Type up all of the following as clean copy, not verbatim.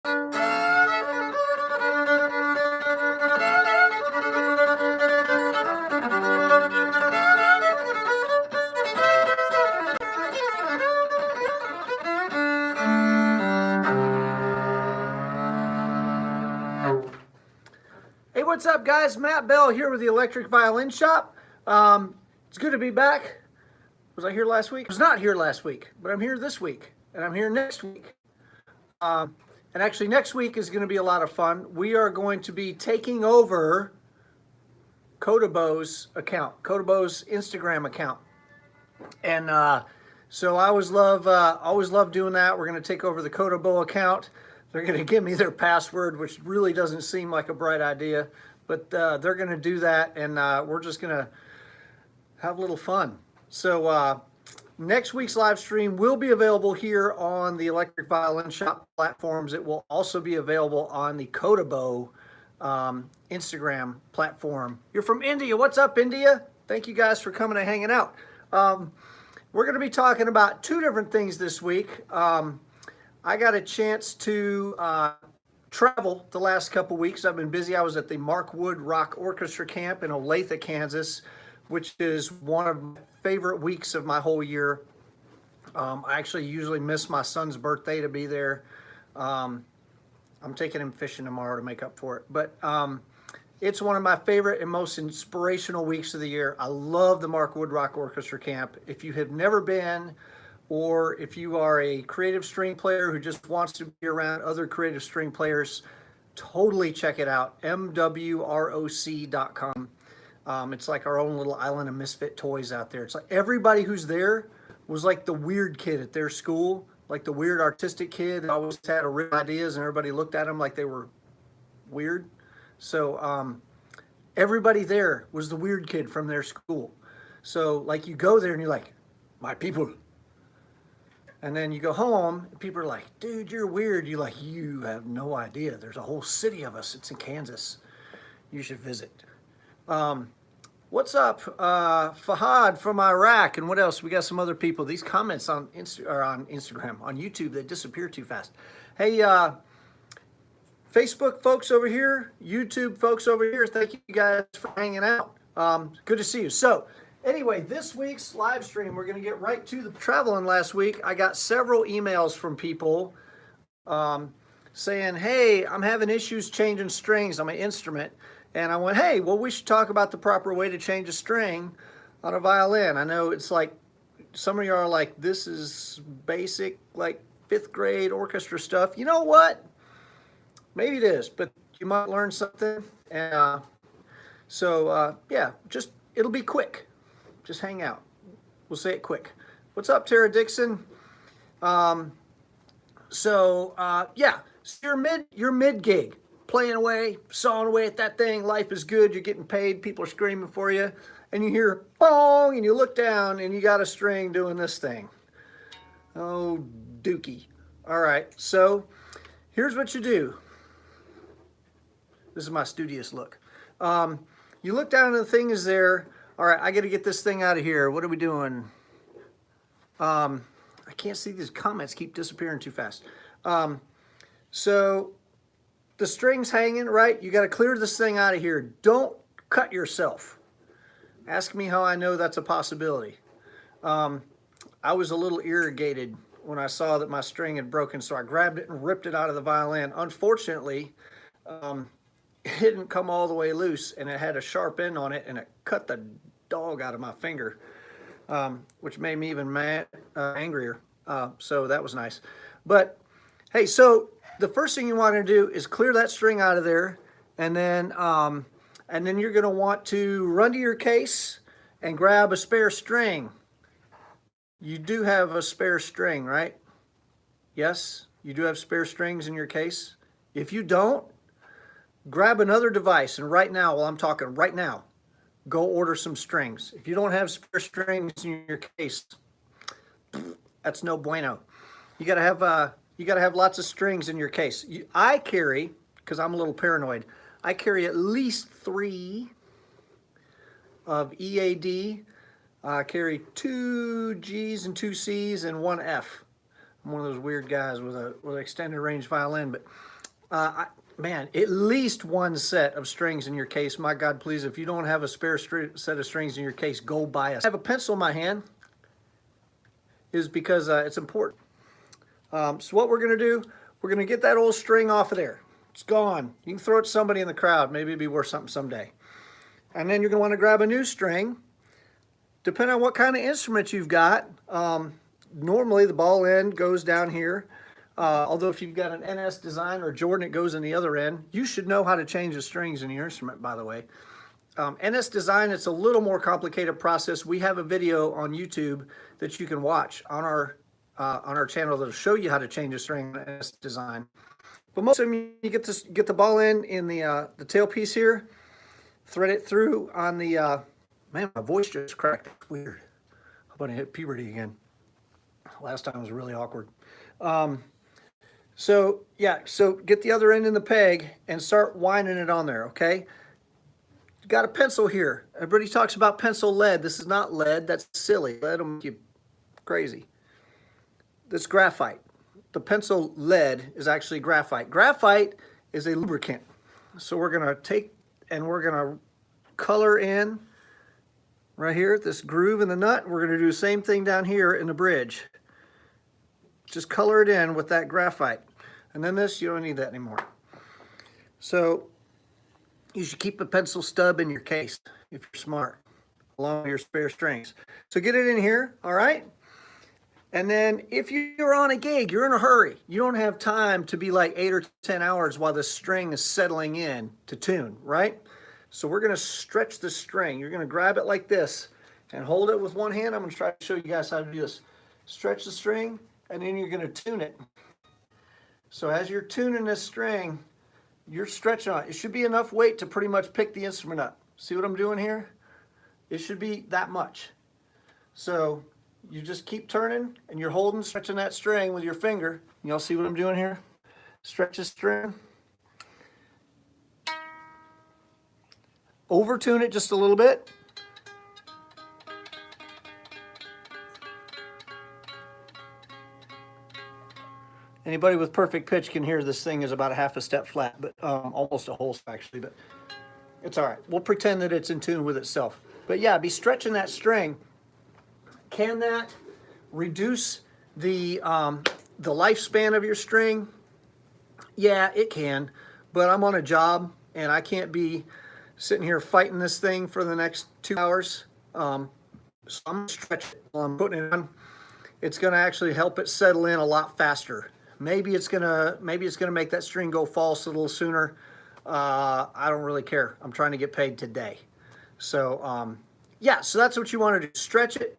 Hey, what's up, guys? Matt Bell here with the Electric Violin Shop. It's good to be back. Was I here last week? I was not here last week, but I'm here this week, and I'm here next week. And actually, next week is going to be a lot of fun. We are going to be taking over Kodabo's account, Kodabo's Instagram account, and so I always love doing that. We're going to take over the Kodabo account. They're going to give me their password, which really doesn't seem like a bright idea, but they're going to do that, and we're just going to have a little fun. So next week's live stream will be available here on the Electric Violin Shop platforms. It will also be available on the Kodabo Instagram platform. You're from India. What's up, India? Thank you guys for coming and hanging out. We're going to be talking about two different things this week. I got a chance to travel the last couple weeks. I've been busy. I was at the Mark Wood Rock Orchestra Camp in Olathe, Kansas, which is one of my favorite weeks of my whole year. I actually usually miss my son's birthday to be there. I'm taking him fishing tomorrow to make up for it. But it's one of my favorite and most inspirational weeks of the year. I love the Mark Wood Rock Orchestra Camp. If you have never been, or if you are a creative string player who just wants to be around other creative string players, totally check it out, mwroc.com. It's like our own little island of misfit toys out there. It's like everybody who's there was like the weird kid at their school, like the weird artistic kid that always had real ideas and everybody looked at them like they were weird. So everybody there was the weird kid from their school. So like you go there and you're like, my people. And then you go home, and people are like, dude, you're weird. You're like, you have no idea. There's a whole city of us. It's in Kansas. You should visit. What's up, Fahad from Iraq? And what else? We got some other people. These comments on Instagram, on YouTube, they disappear too fast. Hey, Facebook folks over here, YouTube folks over here, thank you guys for hanging out. Good to see you. So, anyway, this week's live stream, we're going to get right to the traveling last week. I got several emails from people saying, hey, I'm having issues changing strings on my instrument. And I went, hey, well, we should talk about the proper way to change a string on a violin. I know it's like, some of you are like, this is basic, like 5th grade orchestra stuff. You know what? Maybe it is, but you might learn something. And yeah, just, it'll be quick. Just hang out. We'll say it quick. What's up, Tara Dixon? Yeah, so your mid gig, playing away, sawing away at that thing. Life is good. You're getting paid. People are screaming for you, and you hear bong, and you look down, and you got a string doing this thing. Oh, dookie. All right. So here's what you do. This is my studious look. You look down, and the thing is there. All right, I got to get this thing out of here. What are we doing? I can't see these comments keep disappearing too fast. So the string's hanging, right? You got to clear this thing out of here. Don't cut yourself. Ask me how I know that's a possibility. I was a little irritated when I saw that my string had broken, so I grabbed it and ripped it out of the violin. Unfortunately, it didn't come all the way loose, and it had a sharp end on it, and it cut the dog out of my finger, which made me even angrier. So that was nice. But hey, so the first thing you want to do is clear that string out of there, and then you're going to want to run to your case and grab a spare string. You do have a spare string, right? Yes, you do have spare strings in your case. If you don't, grab another device, and right now, while I'm talking right now, go order some strings. If you don't have spare strings in your case, that's no bueno. You gotta have lots of strings in your case. I carry, because I'm a little paranoid, I carry at least 3 of EAD. I carry 2 G's and 2 C's and 1 F. I'm one of those weird guys with an extended range violin, but Man, at least one set of strings in your case. My God, please, if you don't have a spare set of strings in your case, go buy us. I have a pencil in my hand is because it's important. So what we're going to do, we're going to get that old string off of there. It's gone. You can throw it to somebody in the crowd. Maybe it'd be worth something someday. And then you're going to want to grab a new string. Depending on what kind of instrument you've got, normally the ball end goes down here. Although if you've got an NS design or Jordan, it goes in the other end. You should know how to change the strings in your instrument, by the way. NS design, it's a little more complicated process. We have a video on YouTube that you can watch on our channel that'll show you how to change a string in NS design. But most of them, you get the ball end in the tailpiece here, thread it through on the, man, my voice just cracked. It's weird. How about I hit puberty again? Last time was really awkward. So get the other end in the peg and start winding it on there, okay? You got a pencil here. Everybody talks about pencil lead. This is not lead. That's silly. Lead will make you crazy. This graphite. The pencil lead is actually graphite. Graphite is a lubricant. So we're going to take and we're going to color in right here, this groove in the nut. We're going to do the same thing down here in the bridge. Just color it in with that graphite. And then this, you don't need that anymore. So you should keep a pencil stub in your case if you're smart, along with your spare strings. So get it in here, all right? And then if you're on a gig, you're in a hurry. You don't have time to be like 8 or 10 hours while the string is settling in to tune, right? So we're going to stretch the string. You're going to grab it like this and hold it with one hand. I'm going to try to show you guys how to do this. Stretch the string, and then you're going to tune it. So as you're tuning this string, you're stretching on it. It should be enough weight to pretty much pick the instrument up. See what I'm doing here? It should be that much. So you just keep turning, and you're holding, stretching that string with your finger. Y'all see what I'm doing here? Stretch the string. Over tune it just a little bit. Anybody with perfect pitch can hear this thing is about a half a step flat, but almost a whole step actually, but it's all right. We'll pretend that it's in tune with itself. But yeah, be stretching that string. Can that reduce the lifespan of your string? Yeah, it can, but I'm on a job and I can't be sitting here fighting this thing for the next 2 hours. So I'm gonna stretch it while I'm putting it on. It's gonna actually help it settle in a lot faster. Maybe it's gonna make that string go false a little sooner. I don't really care. I'm trying to get paid today. So yeah, so that's what you want to do. Stretch it.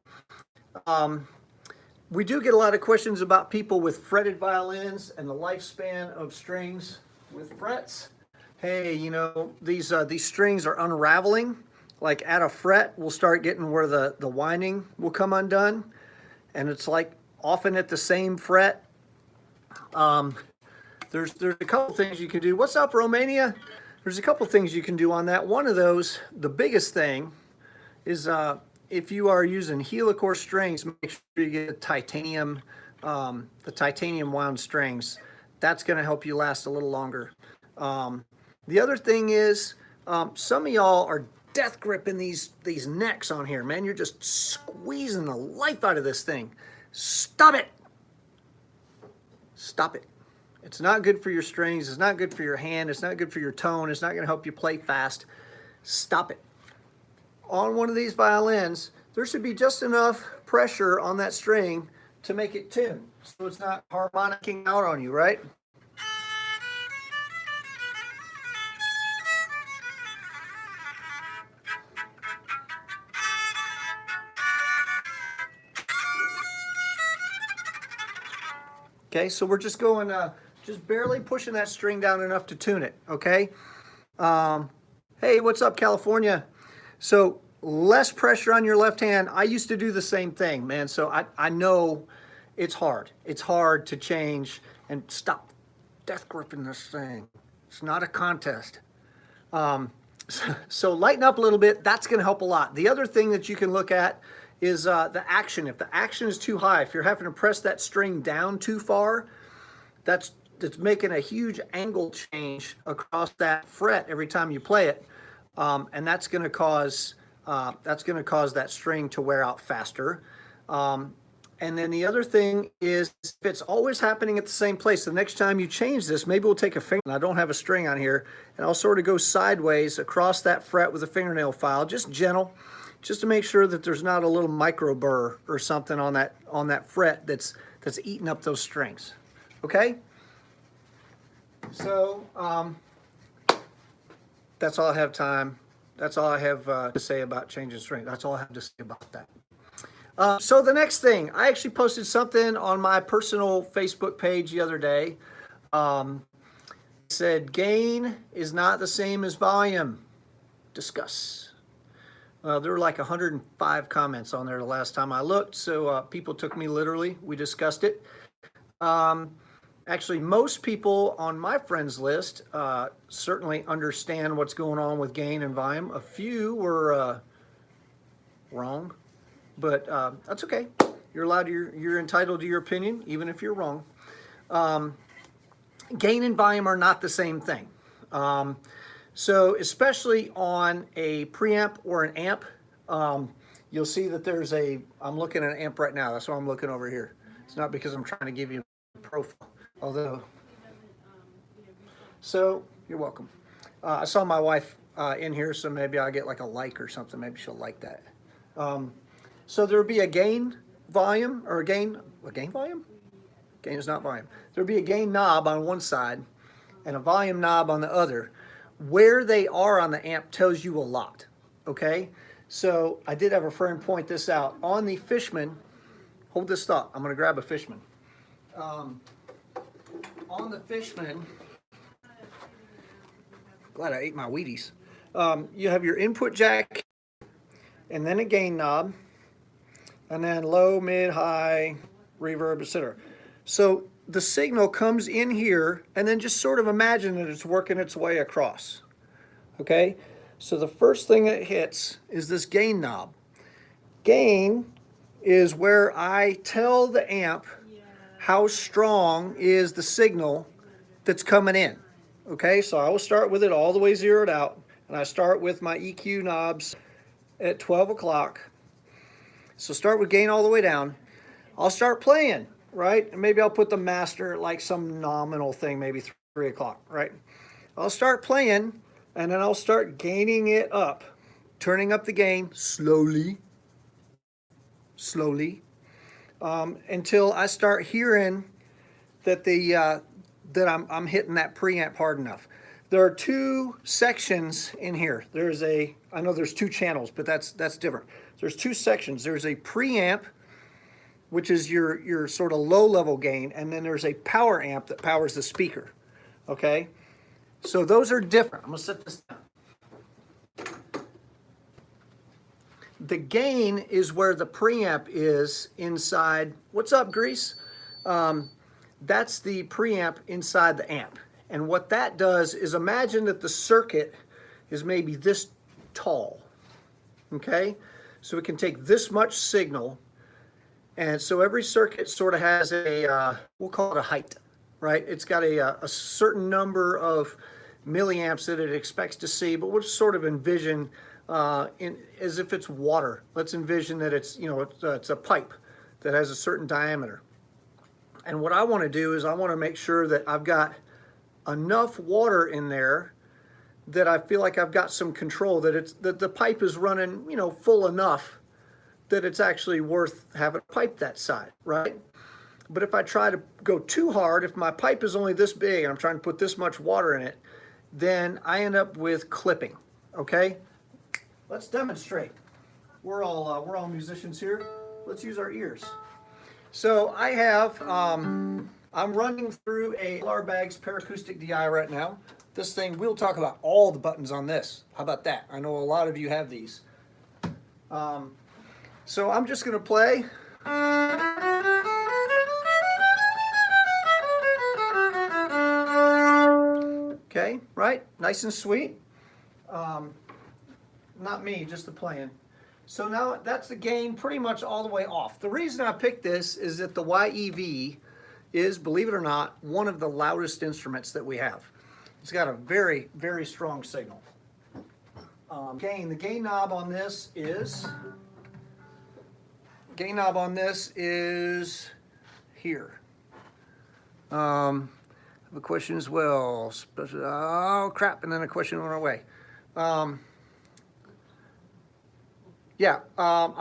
We do get a lot of questions about people with fretted violins and the lifespan of strings with frets. Hey, you know, these strings are unraveling. Like at a fret, we'll start getting where the winding will come undone. And it's like often at the same fret. There's a couple things you can do. What's up, Romania? There's a couple things you can do on that. One of those, the biggest thing, is if you are using helicore strings, make sure you get the titanium wound strings. That's going to help you last a little longer. The other thing is, some of y'all are death gripping these necks on here, man. You're just squeezing the life out of this thing. Stop it. Stop it. It's not good for your strings. It's not good for your hand. It's not good for your tone. It's not going to help you play fast. Stop it. On one of these violins, there should be just enough pressure on that string to make it tune, so it's not harmonicking out on you, right? Okay, so we're just going, just barely pushing that string down enough to tune it, okay? Hey, what's up, California? So less pressure on your left hand. I used to do the same thing, man, so I know it's hard. It's hard to change and stop death gripping this thing. It's not a contest. So lighten up a little bit. That's going to help a lot. The other thing that you can look at is the action. If the action is too high, if you're having to press that string down too far, that's that's making a huge angle change across that fret every time you play it, and that's going to cause that string to wear out faster. And then the other thing is, if it's always happening at the same place, the next time you change this, maybe we'll take a finger, and I don't have a string on here, and I'll sort of go sideways across that fret with a fingernail file, just gentle, just to make sure that there's not a little micro burr or something on that fret that's eating up those strings. Okay? So that's all I have time. That's all I have to say about changing strings. That's all I have to say about that. So the next thing, I actually posted something on my personal Facebook page the other day. It said, gain is not the same as volume. Discuss. There were like 105 comments on there the last time I looked, so people took me literally. We discussed it. Actually, most people on my friends list certainly understand what's going on with gain and volume. A few were wrong. But that's okay. You're allowed to, you're entitled to your opinion, even if you're wrong. Gain and volume are not the same thing. So especially on a preamp or an amp, you'll see that there's I'm looking at an amp right now. That's why I'm looking over here. It's not because I'm trying to give you a profile, although. So you're welcome. I saw my wife in here, so maybe I'll get like a like or something. Maybe she'll like that. So there would be a gain volume, or a gain volume? Gain is not volume. There would be a gain knob on one side and a volume knob on the other. Where they are on the amp tells you a lot, okay? So I did have a friend point this out. On the Fishman, hold this thought, I'm gonna grab a Fishman. On the Fishman, glad I ate my Wheaties. You have your input jack and then a gain knob, and then low, mid, high, reverb, etc. So the signal comes in here, and then just sort of imagine that it's working its way across. Okay? So the first thing it hits is this gain knob. Gain is where I tell the amp how strong is the signal that's coming in. Okay? So I will start with it all the way zeroed out, and I start with my EQ knobs at 12 o'clock. So start with gain all the way down. I'll start playing, right? And maybe I'll put the master at like some nominal thing, maybe 3 o'clock, right? I'll start playing, and then I'll start gaining it up, turning up the gain slowly, until I start hearing that I'm hitting that preamp hard enough. There are two sections in here. I know there's two channels, but that's different. There's two sections. There's a preamp, which is your sort of low-level gain, and then there's a power amp that powers the speaker, okay? So those are different. I'm gonna set this down. The gain is where the preamp is inside. What's up, Grease? That's the preamp inside the amp. And what that does is, imagine that the circuit is maybe this tall, okay? So it can take this much signal, and so every circuit sort of has we'll call it a height, right? It's got a certain number of milliamps that it expects to see, but we'll sort of envision as if it's water. Let's envision that it's a pipe that has a certain diameter. And what I want to do is I want to make sure that I've got enough water in there that I feel like I've got some control, that the pipe is running, full enough that it's actually worth having a pipe that side, right? But if I try to go too hard, if my pipe is only this big and I'm trying to put this much water in it, then I end up with clipping, okay? Let's demonstrate. We're all musicians here. Let's use our ears. So I have, I'm running through a LR Baggs Paracoustic DI right now. This thing, we'll talk about all the buttons on this. How about that? I know a lot of you have these. So I'm just going to play. Okay, right? Nice and sweet. Not me, just the playing. So now that's the gain pretty much all the way off. The reason I picked this is that the YEV is, believe it or not, one of the loudest instruments that we have. It's got a very, very strong signal. The gain knob on this is here. I have a question as well. Oh crap! And then a question went away. I'll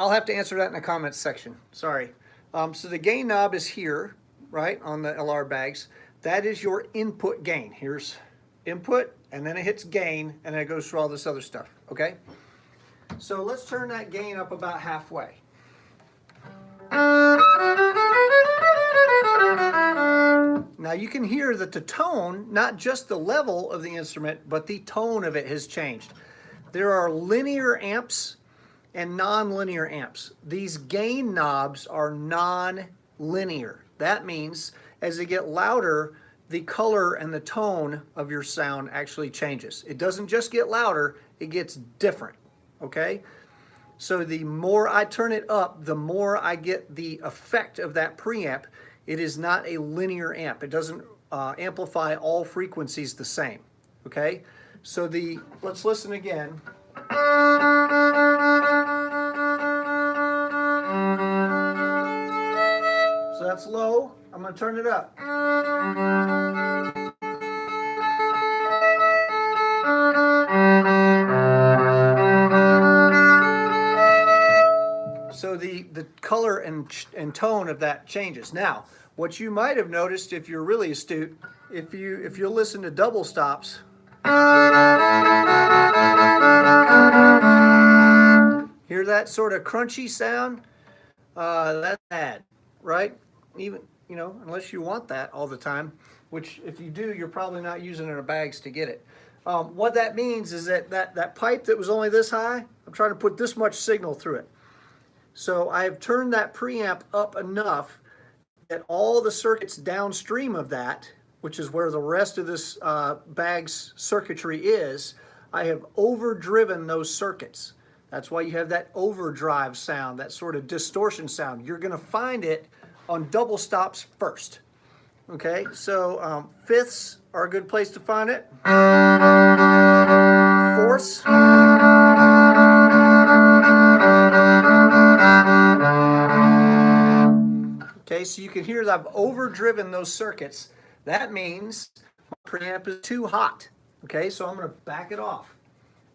have to answer that in the comments section. Sorry. So the gain knob is here, right, on the LR bags. That is your input gain. Here's input, and then it hits gain, and then it goes through all this other stuff, okay? So let's turn that gain up about halfway. Now you can hear that the tone, not just the level of the instrument, but the tone of it has changed. There are linear amps and non-linear amps. These gain knobs are non-linear. That means as they get louder, the color and the tone of your sound actually changes. It doesn't just get louder, it gets different, okay? So the more I turn it up, the more I get the effect of that preamp. It is not a linear amp. It doesn't amplify all frequencies the same, okay? So let's listen again. So that's low. I'm going to turn it up. So the color and tone of that changes. Now, what you might have noticed if you're really astute, if you listen to double stops, hear that sort of crunchy sound? That's bad, right? Even, unless you want that all the time, which if you do, you're probably not using it in bags to get it. What that means is that pipe that was only this high, I'm trying to put this much signal through it. So I've turned that preamp up enough that all the circuits downstream of that, which is where the rest of this bag's circuitry is, I have overdriven those circuits. That's why you have that overdrive sound, that sort of distortion sound. You're going to find it on double stops first. Okay, so fifths are a good place to find it. Fourths. Okay, so you can hear that I've overdriven those circuits. That means my preamp is too hot. Okay, so I'm going to back it off.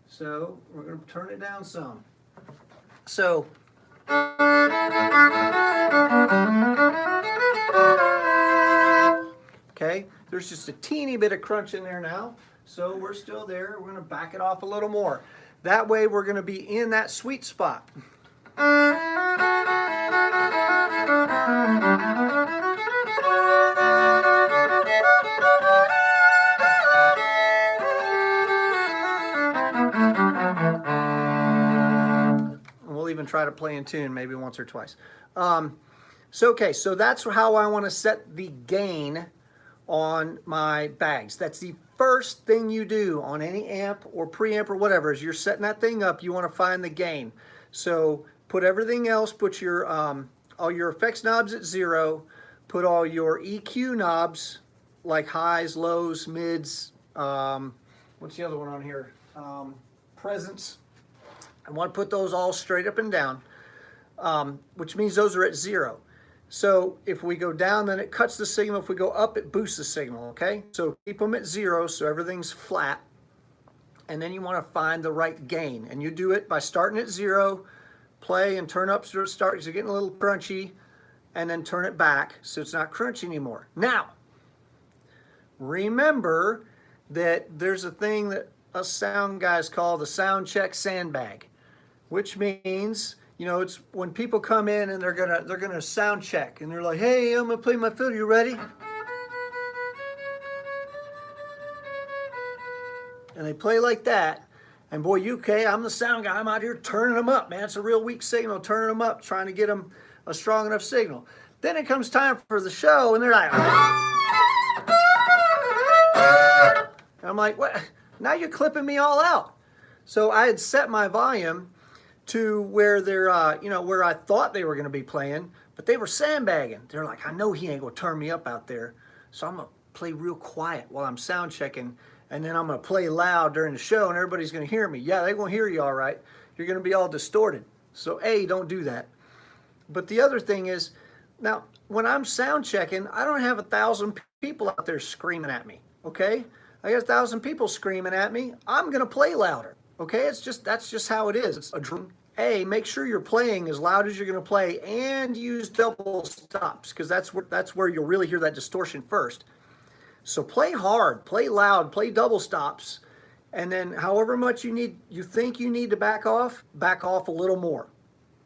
So we're going to turn it down some. So okay, there's just a teeny bit of crunch in there now. So we're still there. We're going to back it off a little more. That way we're going to be in that sweet spot. We'll even try to play in tune maybe once or twice. So that's how I want to set the gain on my bags. That's the first thing you do on any amp or preamp or whatever. Is you're setting that thing up, you want to find the gain. So put everything else, put your all your effects knobs at 0, put all your EQ knobs like highs, lows, mids, what's the other one on here? Presence. I want to put those all straight up and down, which means those are at 0. So if we go down, then it cuts the signal. If we go up, it boosts the signal, okay? So keep them at 0 so everything's flat. And then you want to find the right gain. And you do it by starting at 0, play and turn up so it starts getting a little crunchy, and then turn it back so it's not crunchy anymore. Now, remember that there's a thing that us sound guys call the sound check sandbag, which means, it's when people come in and they're gonna sound check and they're like, hey, I'm gonna play my fiddle, you ready? And they play like that, and boy, I'm the sound guy, I'm out here turning them up, man. It's a real weak signal, turning them up, trying to get them a strong enough signal. Then it comes time for the show and they're like, and I'm like, what? Now you're clipping me all out. So I had set my volume to where they're, where I thought they were going to be playing, But they were sandbagging. They're like, I know he ain't gonna turn me up out there, so I'm gonna play real quiet while I'm sound checking, and then I'm gonna play loud during the show, and everybody's gonna hear me. Yeah, they're gonna hear you all right. You're gonna be all distorted. So A, don't do that. But the other thing is, now when I'm sound checking, I don't have 1,000 people out there screaming at me. Okay, I got 1,000 people screaming at me. I'm gonna play louder. Okay, that's just how it is. It's a drum. A, make sure you're playing as loud as you're going to play and use double stops, because that's where you'll really hear that distortion first. So play hard, play loud, play double stops, and then however much you think you need to back off a little more.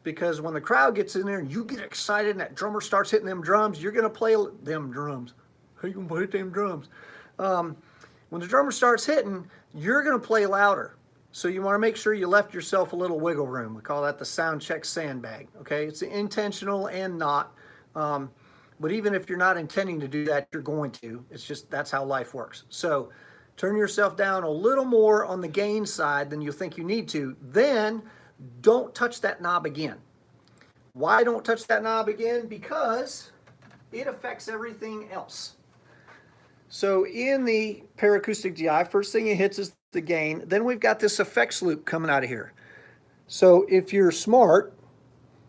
Because when the crowd gets in there and you get excited and that drummer starts hitting them drums, you're going to play them drums. How you going to play them drums? When the drummer starts hitting, you're going to play louder. So you want to make sure you left yourself a little wiggle room. We call that the sound check sandbag. Okay, it's intentional and not. But even if you're not intending to do that, you're going to. It's just that's how life works. So turn yourself down a little more on the gain side than you think you need to. Then don't touch that knob again. Why don't touch that knob again? Because it affects everything else. So in the paracoustic DI, first thing it hits is the gain. Then we've got this effects loop coming out of here. So if you're smart,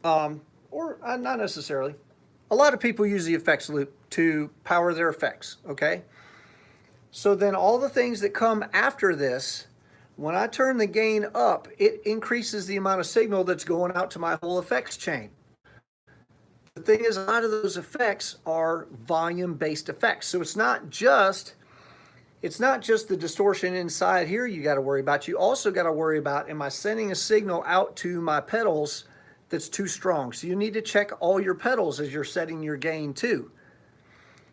or not necessarily, a lot of people use the effects loop to power their effects, okay? So then all the things that come after this, when I turn the gain up, it increases the amount of signal that's going out to my whole effects chain. The thing is, a lot of those effects are volume-based effects. So it's not just the distortion inside here you got to worry about. You also got to worry about, am I sending a signal out to my pedals that's too strong? So you need to check all your pedals as you're setting your gain too.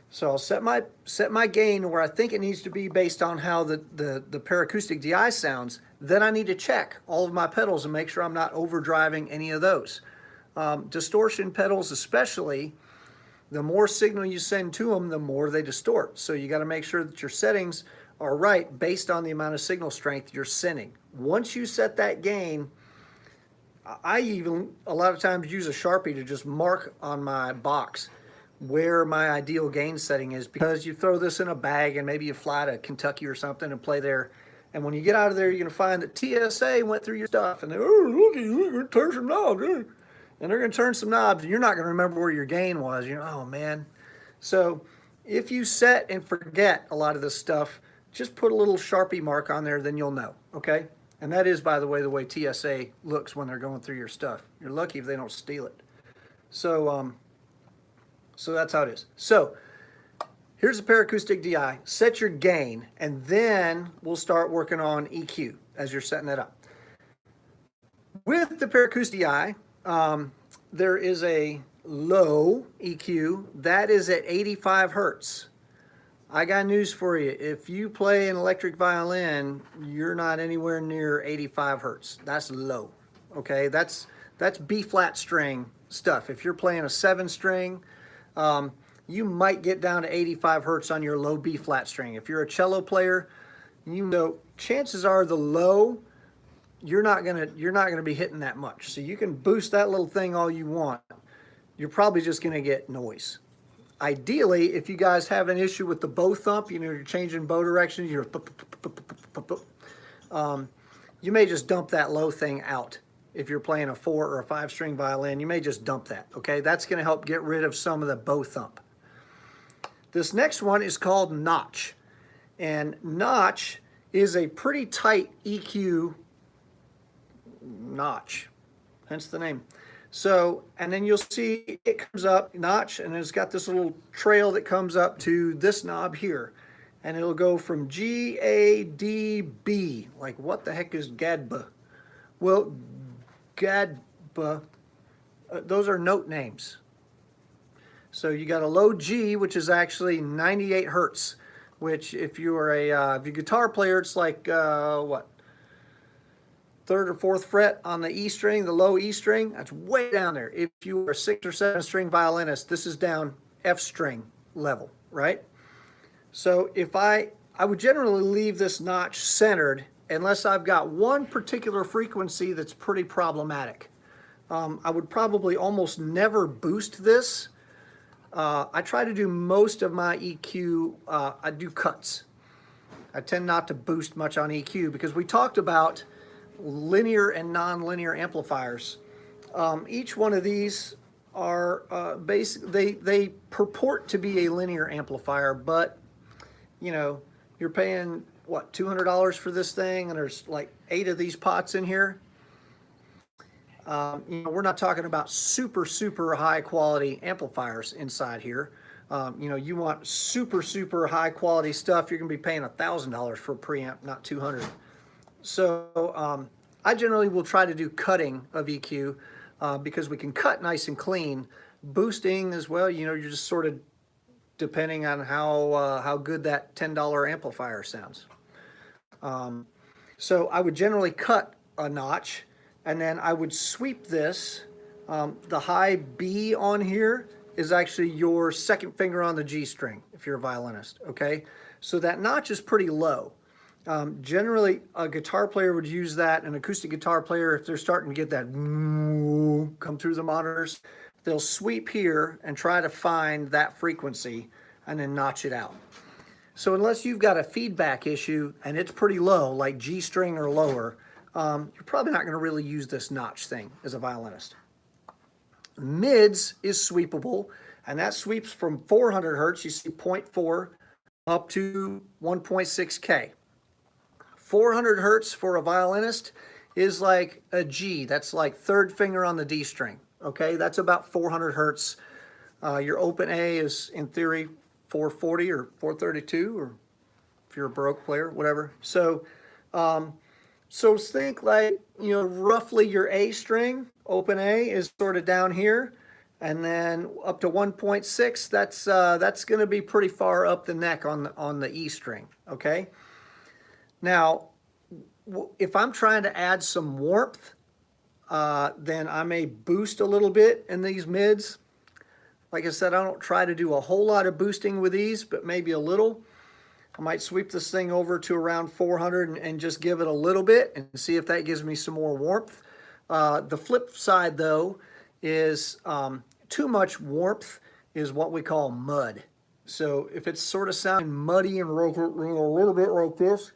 So I'll set my gain where I think it needs to be based on how the paracoustic DI sounds. Then I need to check all of my pedals and make sure I'm not overdriving any of those. Distortion pedals especially, the more signal you send to them, the more they distort. So you got to make sure that your settings are right based on the amount of signal strength you're sending. Once you set that gain, I even a lot of times use a Sharpie to just mark on my box where my ideal gain setting is, because you throw this in a bag and maybe you fly to Kentucky or something and play there. And when you get out of there, you're going to find that TSA went through your stuff and they're, oh, look, you're going to turn some knobs. And they're going to turn some knobs, and you're not going to remember where your gain was. You're, oh, man. So if you set and forget a lot of this stuff, just put a little Sharpie mark on there, then you'll know, okay? And that is, by the way TSA looks when they're going through your stuff. You're lucky if they don't steal it. So, so that's how it is. So here's the paracoustic DI. Set your gain, and then we'll start working on EQ as you're setting that up. With the paracoustic DI, there is a low EQ that is at 85 hertz. I got news for you. If you play an electric violin, you're not anywhere near 85 hertz. That's low. Okay, that's B flat string stuff. If you're playing a 7 string, you might get down to 85 hertz on your low B flat string. If you're a cello player, you know chances are the low, you're not gonna be hitting that much. So you can boost that little thing all you want. You're probably just gonna get noise. Ideally, if you guys have an issue with the bow thump, you know, you're changing bow directions, you may just dump that low thing out. If you're playing a 4 or a 5 string violin, you may just dump that, okay? That's gonna help get rid of some of the bow thump. This next one is called notch. And notch is a pretty tight EQ notch, hence the name. So, and then you'll see it comes up, notch, and it's got this little trail that comes up to this knob here. And it'll go from G, A, D, B. Like, what the heck is GADBA? Well, GADBA, those are note names. So you got a low G, which is actually 98 hertz, which if you're a guitar player, it's like, what? 3rd or 4th fret on the E string, the low E string, that's way down there. If you are a 6 or 7 string violinist, this is down F string level, right? So if I would generally leave this notch centered unless I've got one particular frequency that's pretty problematic. I would probably almost never boost this. I try to do most of my EQ, I do cuts. I tend not to boost much on EQ because we talked about linear and non-linear amplifiers. Each one of these are they purport to be a linear amplifier, but you know, you're paying what, $200 for this thing, and there's like 8 of these pots in here. You know, we're not talking about super high quality amplifiers inside here. You know, you want super high quality stuff, you're gonna be paying $1,000 for a preamp, not 200. So I generally will try to do cutting of EQ because we can cut nice and clean. Boosting as well, you know, you're just sort of depending on how good that $10 amplifier sounds. So I would generally cut a notch, and then I would sweep this. The high B on here is actually your second finger on the G string if you're a violinist, okay? So that notch is pretty low. Generally, a guitar player would use that, an acoustic guitar player, if they're starting to get that come through the monitors, they'll sweep here and try to find that frequency and then notch it out. So unless you've got a feedback issue and it's pretty low, like G string or lower, you're probably not going to really use this notch thing as a violinist. Mids is sweepable, and that sweeps from 400 hertz, you see 0.4, up to 1.6K. 400 hertz for a violinist is like a G. That's like third finger on the D string. Okay, that's about 400 hertz. Your open A is, in theory, 440 or 432, or if you're a Baroque player, whatever. So, so think like, you know, roughly your A string, open A, is sort of down here, and then up to 1.6. That's going to be pretty far up the neck on the E string. Okay. Now, if I'm trying to add some warmth, then I may boost a little bit in these mids. Like I said, I don't try to do a whole lot of boosting with these, but maybe a little. I might sweep this thing over to around 400 and just give it a little bit and see if that gives me some more warmth. The flip side, though, is too much warmth is what we call mud. So if it's sort of sounding muddy and a little bit like this,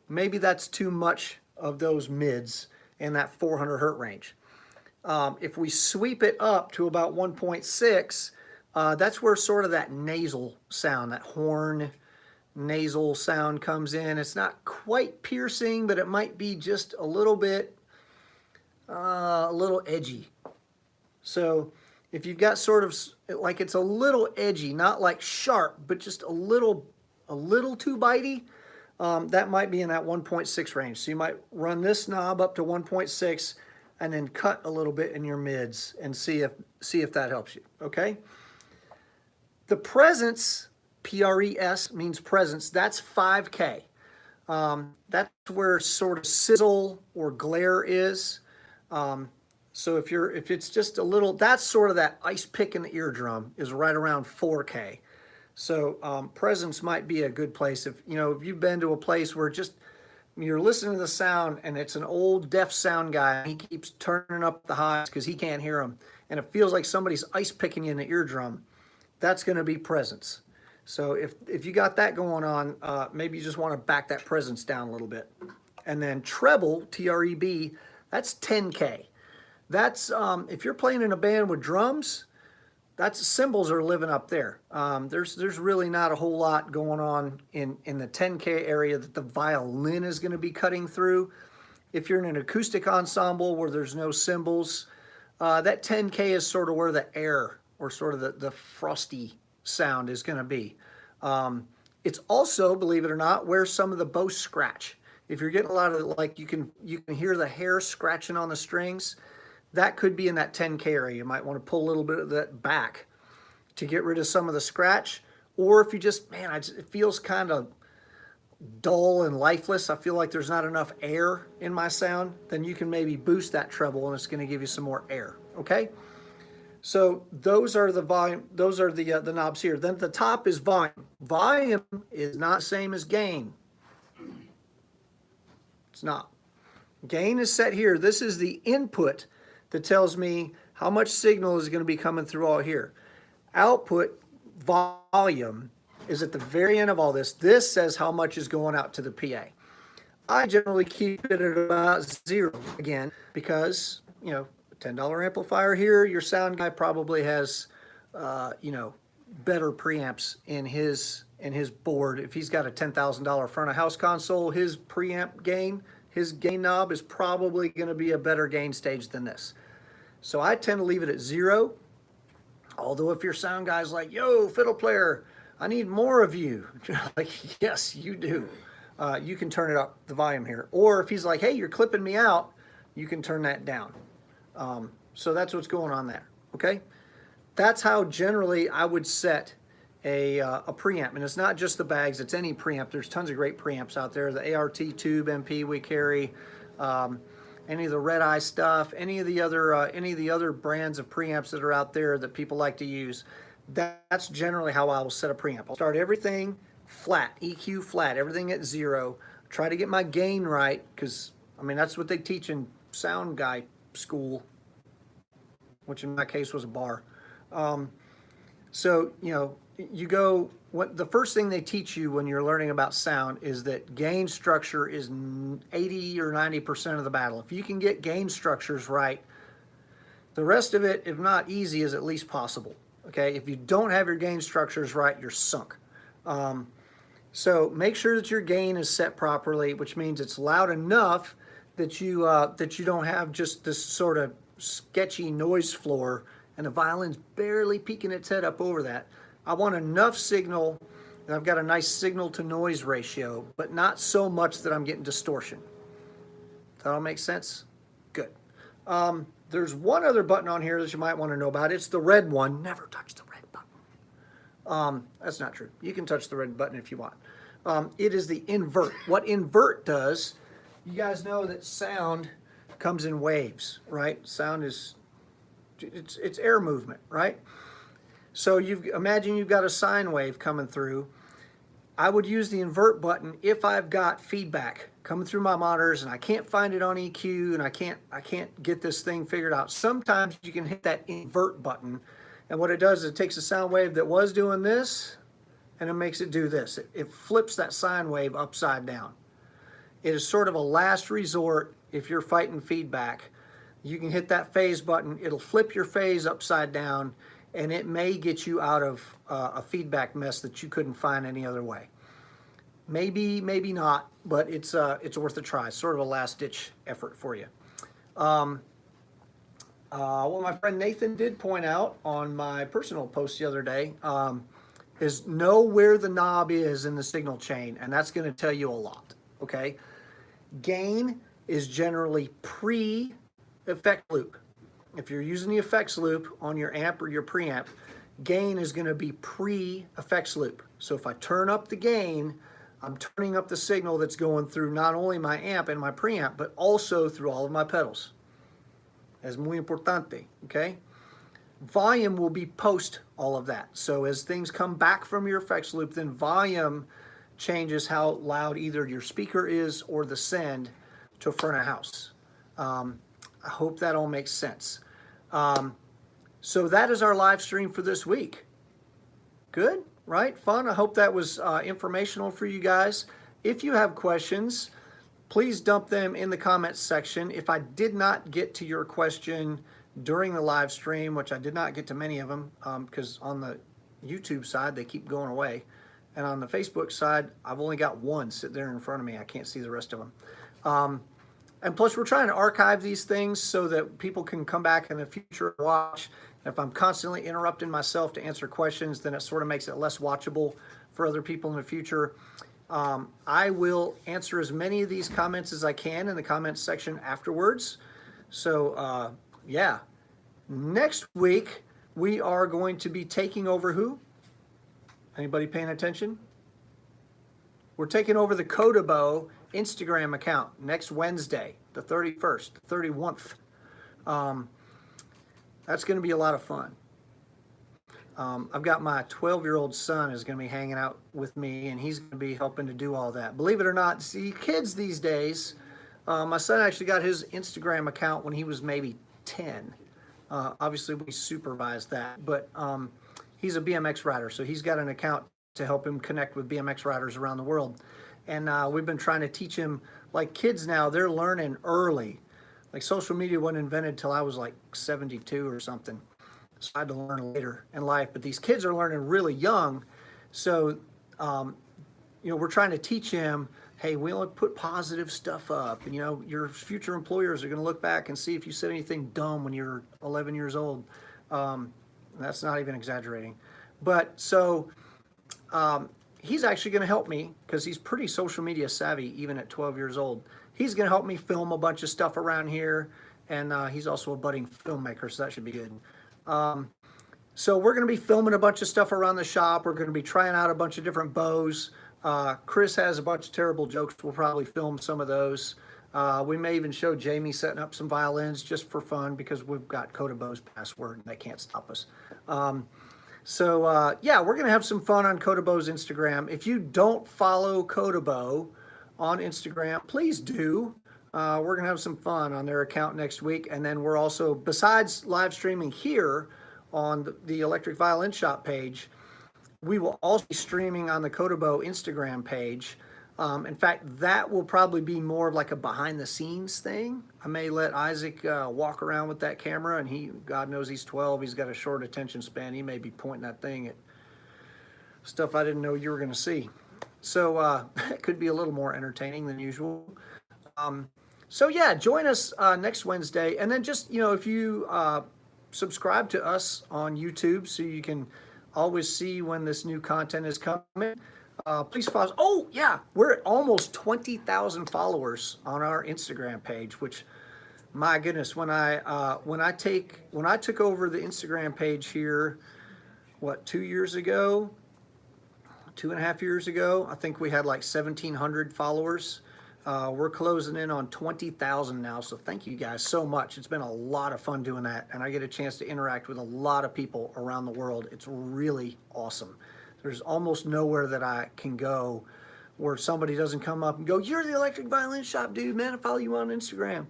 maybe that's too much of those mids in that 400 hertz range. If we sweep it up to about 1.6, that's where sort of that nasal sound, that horn nasal sound comes in. It's not quite piercing, but it might be just a little bit, a little edgy. So if you've got sort of like it's a little edgy, not like sharp, but just a little too bitey, that might be in that 1.6 range. So you might run this knob up to 1.6 and then cut a little bit in your mids and see if that helps you, okay? The presence, P-R-E-S, means presence, that's 5K. That's where sort of sizzle or glare is. So if it's just a little, that's sort of that ice pick in the eardrum is right around 4K. So presence might be a good place. If you've been to a place where just you're listening to the sound and it's an old deaf sound guy and he keeps turning up the highs because he can't hear them, and it feels like somebody's ice picking you in the eardrum, that's going to be presence. So if you got that going on, maybe you just want to back that presence down a little bit. And then treble, T-R-E-B, that's 10K. That's if you're playing in a band with drums, that's cymbals are living up there. There's really not a whole lot going on in the 10K area that the violin is going to be cutting through. If you're in an acoustic ensemble where there's no cymbals, that 10K is sort of where the air or sort of the frosty sound is going to be. It's also, believe it or not, where some of the bows scratch. If you're getting a lot of, like, you can hear the hair scratching on the strings, that could be in that 10K area. You might want to pull a little bit of that back to get rid of some of the scratch. Or if you just, man, it feels kind of dull and lifeless, I feel like there's not enough air in my sound, then you can maybe boost that treble and it's going to give you some more air, okay? So those are the volume, those are the knobs here. Then the top is volume. Volume is not the same as gain. It's not. Gain is set here. This is the input that tells me how much signal is going to be coming through all here. Output volume is at the very end of all this. This says how much is going out to the PA. I generally keep it at about 0 again because, you know, $10 amplifier here, your sound guy probably has, you know, better preamps in his board. If he's got a $10,000 front of house console, his preamp gain, his gain knob is probably going to be a better gain stage than this. So I tend to leave it at 0. Although if your sound guy's like, yo, fiddle player, I need more of you. Like, yes, you do. You can turn it up, the volume here. Or if he's like, hey, you're clipping me out, you can turn that down. So that's what's going on there, okay? That's how generally I would set a preamp. And it's not just the bags, it's any preamp. There's tons of great preamps out there. The ART Tube MP we carry, any of the Red Eye stuff, any of the other brands of preamps that are out there that people like to use. That's generally how I will set a preamp. I'll start everything flat, EQ flat, everything at 0. Try to get my gain right, because, I mean, that's what they teach in sound guy school, which in my case was a bar. So, you know, you go, the first thing they teach you when you're learning about sound is that gain structure is 80 or 90% of the battle. If you can get gain structures right, the rest of it, if not easy, is at least possible. Okay, if you don't have your gain structures right, you're sunk. So make sure that your gain is set properly, which means it's loud enough that you don't have just this sort of sketchy noise floor and the violin's barely peeking its head up over that. I want enough signal that I've got a nice signal to noise ratio, but not so much that I'm getting distortion. Does that all make sense? Good. There's one other button on here that you might want to know about. It's the red one. Never touch the red button. That's not true. You can touch the red button if you want. It is the invert. What invert does, you guys know that sound comes in waves, right? Sound is, it's air movement, right? So imagine you've got a sine wave coming through. I would use the invert button if I've got feedback coming through my monitors and I can't find it on EQ and I can't get this thing figured out. Sometimes you can hit that invert button, and what it does is it takes a sound wave that was doing this and it makes it do this. It flips that sine wave upside down. It is sort of a last resort if you're fighting feedback. You can hit that phase button, it'll flip your phase upside down, and it may get you out of a feedback mess that you couldn't find any other way. Maybe, maybe not, but it's worth a try. It's sort of a last-ditch effort for you. What my friend Nathan did point out on my personal post the other day is know where the knob is in the signal chain, and that's going to tell you a lot, okay? Gain is generally pre-effect loop. If you're using the effects loop on your amp or your preamp, gain is going to be pre-effects loop. So if I turn up the gain, I'm turning up the signal that's going through not only my amp and my preamp, but also through all of my pedals. Es muy importante, okay? Volume will be post all of that. So as things come back from your effects loop, then volume changes how loud either your speaker is or the send to front of house. I hope that all makes sense. So that is our live stream for this week. Good, right? Fun. I hope that was informational for you guys. If you have questions, please dump them in the comments section. If I did not get to your question during the live stream, which I did not get to many of them, because on the YouTube side, they keep going away. And on the Facebook side, I've only got one sit there in front of me. I can't see the rest of them. And plus, we're trying to archive these things so that people can come back in the future and watch. And if I'm constantly interrupting myself to answer questions, then it sort of makes it less watchable for other people in the future. I will answer as many of these comments as I can in the comments section afterwards. So, yeah. Next week, we are going to be taking over who? Anybody paying attention? We're taking over the Kodabow Instagram account next Wednesday, the 31st, 31st. That's going to be a lot of fun. I've got my 12-year-old son is going to be hanging out with me, and he's going to be helping to do all that. Believe it or not, see, kids these days, my son actually got his Instagram account when he was maybe 10. Obviously, we supervise that, but he's a BMX rider, so he's got an account to help him connect with BMX riders around the world. And we've been trying to teach him, like kids now, they're learning early. Like social media wasn't invented till I was like 72 or something. So I had to learn later in life, but these kids are learning really young. So, we're trying to teach him, hey, we only put positive stuff up. And, your future employers are going to look back and see if you said anything dumb when you're 11 years old. That's not even exaggerating. But so he's actually going to help me because he's pretty social media savvy even at 12 years old. He's going to help me film a bunch of stuff around here. And he's also a budding filmmaker, so that should be good. So we're going to be filming a bunch of stuff around the shop. We're going to be trying out a bunch of different bows. Chris has a bunch of terrible jokes. We'll probably film some of those. We may even show Jamie setting up some violins just for fun because we've got Kodabo's password and they can't stop us. Yeah, we're going to have some fun on Kodabo's Instagram. If you don't follow Kodabo on Instagram, please do. We're going to have some fun on their account next week. And then we're also, besides live streaming here on the Electric Violin Shop page, we will also be streaming on the Kodabo Instagram page. In fact, that will probably be more of like a behind the scenes thing. I may let Isaac walk around with that camera, and God knows he's 12. He's got a short attention span. He may be pointing that thing at stuff I didn't know you were going to see. So it could be a little more entertaining than usual. So yeah, join us next Wednesday. And then just, if you subscribe to us on YouTube so you can always see when this new content is coming. Please follow. Oh yeah, we're at almost 20,000 followers on our Instagram page, which, my goodness, when I took over the Instagram page here, what, 2 years ago, 2.5 years ago, I think we had like 1,700 followers. We're closing in on 20,000 now, so thank you guys so much. It's been a lot of fun doing that, and I get a chance to interact with a lot of people around the world. It's really awesome. There's almost nowhere that I can go where somebody doesn't come up and go, "You're the Electric Violin Shop dude, man. I follow you on Instagram."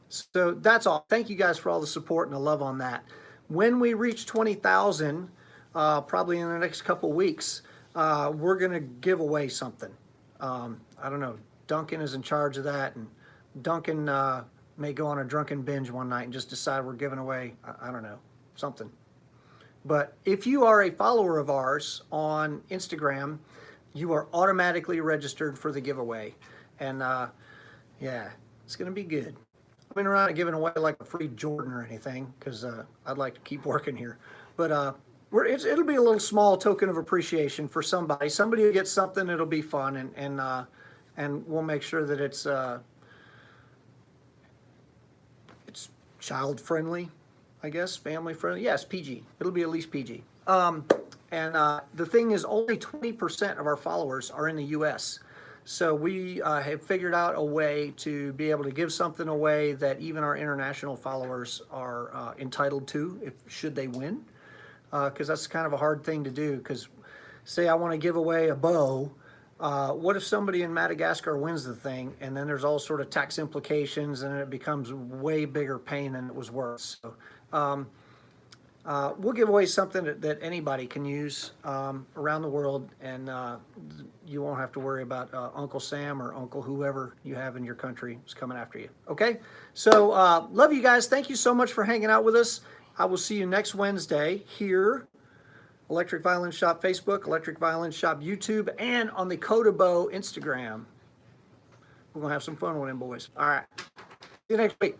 So that's all. Thank you guys for all the support and the love on that. When we reach 20,000, probably in the next couple weeks, we're going to give away something. I don't know. Duncan is in charge of that, and Duncan may go on a drunken binge one night and just decide we're giving away, I don't know, something. But if you are a follower of ours on Instagram, you are automatically registered for the giveaway. And yeah, it's going to be good. I mean, we're not giving away like a free Jordan or anything because I'd like to keep working here. But it'll be a little small token of appreciation for somebody. Somebody who gets something, it'll be fun, and we'll make sure that it's child friendly, I guess, family friendly. Yes, PG. It'll be at least PG. The thing is, only 20% of our followers are in the U.S. So we have figured out a way to be able to give something away that even our international followers are entitled to, should they win. Because that's kind of a hard thing to do. Because say I want to give away a bow. What if somebody in Madagascar wins the thing, and then there's all sort of tax implications, and it becomes way bigger pain than it was worth? So we'll give away something that anybody can use around the world, and you won't have to worry about Uncle Sam or Uncle whoever you have in your country is coming after you. Okay? So love you guys. Thank you so much for hanging out with us. I will see you next Wednesday here. Electric Violin Shop Facebook, Electric Violin Shop YouTube, and on the Kodabo Instagram. We're going to have some fun with them boys. All right. See you next week.